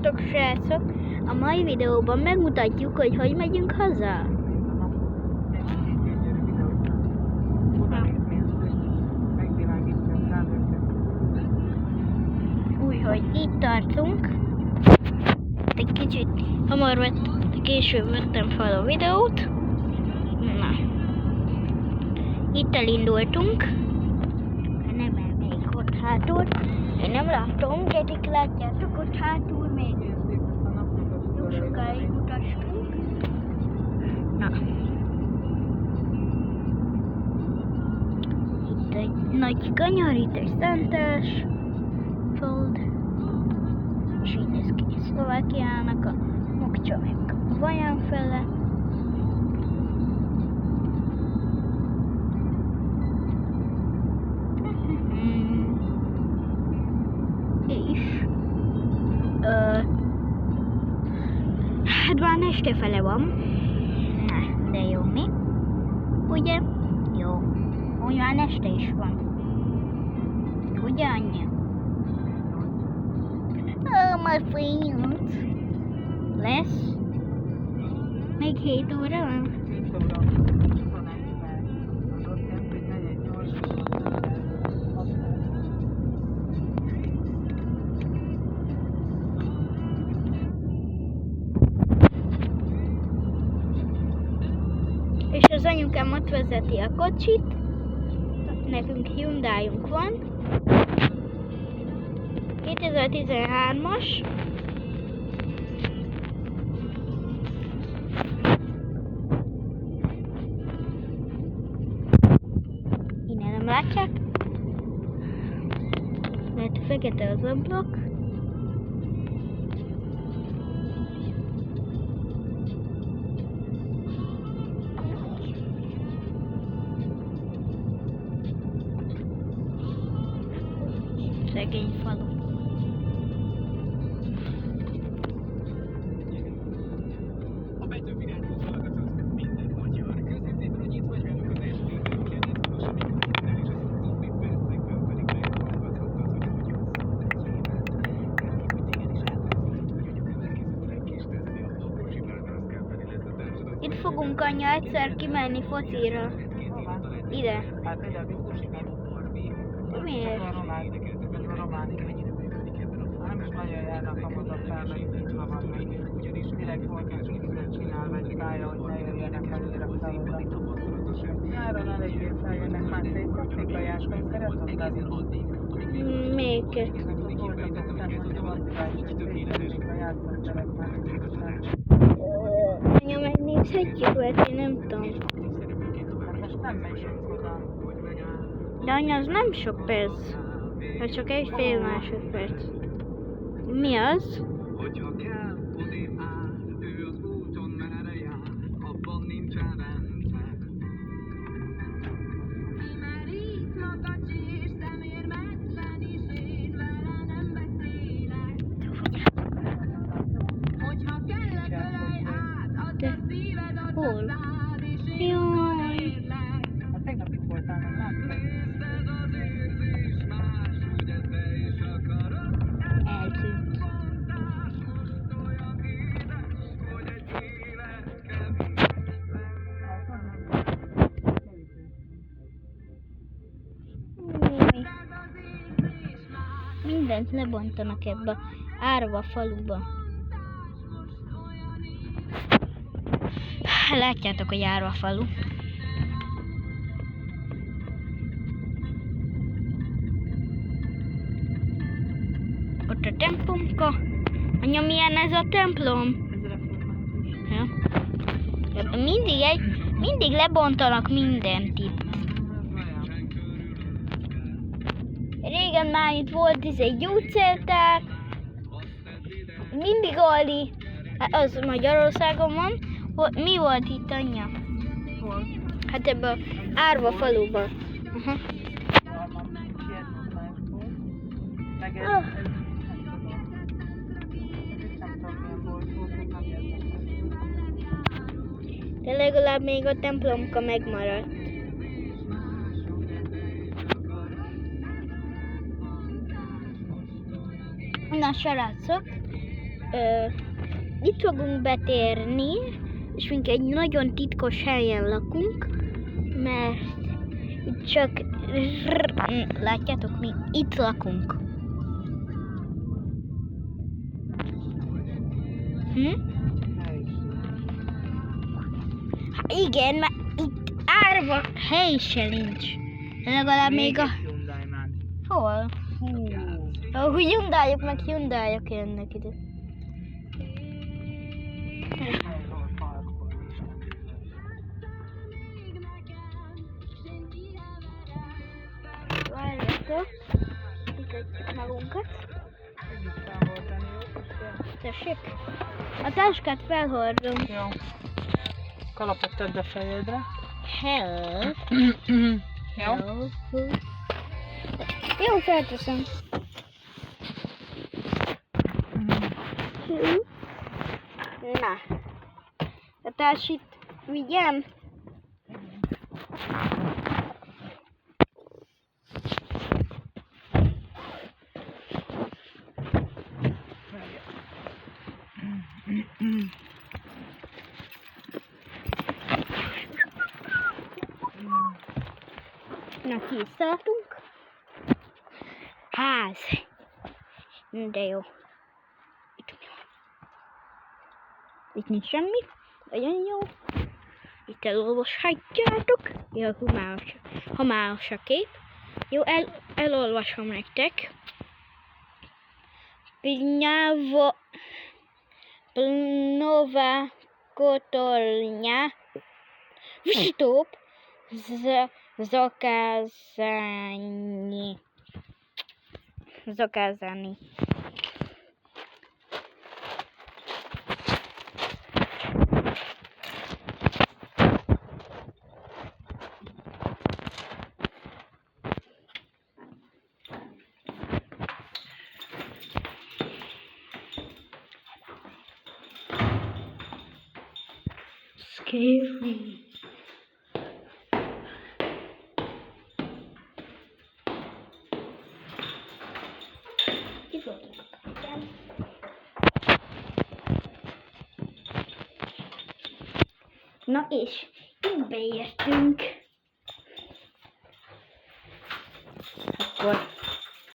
Sziasztok srácok! A mai videóban megmutatjuk, hogy hogy megyünk haza. Úgyhogy itt tartunk. Egy kicsit hamar később vettem fel a videót. Na. Itt elindultunk. Nem elmegyek ott hátul. Én nem látom, Gedik látjátok ott hátul még. Jó sokáig utassunk. Na. Itt egy nagy kanyar, itt egy szentes föld. És így néz ki Szlovákiának a Mokcsa meg Vaján fele. És hát már este fele van. Na, de jó mi? Ugye? Jó. Úgy már este is van. Ugye anyja? Már fél lesz. Még 7 óra van. És az anyukám ott vezeti a kocsit. Nekünk Hyundai-unk van. 2013-as. Innen nem látják. Mert fekete az ablak. Szegény falu. Itt fogunk anya egyszer kimenni focira. Ide. De miért? Nem is nagyon járnak a motorfel, itt van még. Direkt voltunk csinálva egy pálya, hogy ne jöjjenek előre a szállóra. Nyáron eléggé feljönnek, már szétszakték a jászkon, szeretem, Dávid? Melyiket? Voltatok fenn, hogy a szétszakték a jászkon terekben. Anya, megnézhetjük, mert én nem tudom. Hát most nem megyünk oda. De anya, az nem sok perc. Ez csak egy fél másodperc. Mi az? Hogyha kell, odébb áll, ő az úton merre jár, abban nincsen rendszer. Kimerít makacsi és szemérmetlen is, én vele nem beszélek. Hogyha kell ölej át, add a szíved, add a Hol? szád, és én utolérlek. Hát tegnap itt voltál, nem láttad? Érzed az érzés más, ugye te is akarod? Eltűnt. Olyan édes, hogy egy élet kell. Mindent lebontanak ebbe a árva faluba. Látjátok, hogy árva falu. Ott a templomka. Anya, milyen ez a templom? Ez református. Ja. Mindig lebontanak mindent itt. Régen már itt volt egy gyógyszertár. Mindig Aldi. Az Magyarországon van. Mi volt itt, anya? Hol? Hát ebben az árva faluban. Aha. Meg ez Ah. nem tudom milyen volt, nem értem. De legalább még a templomka megmaradt. Na, srácok, itt fogunk betérni, és mink egy nagyon titkos helyen lakunk, mert itt csak... Látjátok, mi itt lakunk. Hát igen, mert itt árva hely se nincs. Legalább még a... Hyundai már. Hol? Ahol Hyundai-ok meg Hyundai-ok jönnek ide. Hol parkolni. Várjatok. Mutatjuk magunkat. Együtt felhordani jó? Tessék. A táskát felhordom. Jó. Kalapot tedd a fejedre. Hello. Jó? Jó, felteszem. Na. A társit vigyem. Na, kiszálltunk. Ház. De jó. Itt mi van? Itt nincs semmi. Nagyon jó. Itt elolvashatjátok. Jó, homályos a kép. Jó, elolvasom nektek. Plnova kotolnia. Stop. Zakázani. Scary. Na és itt beértünk. Akkor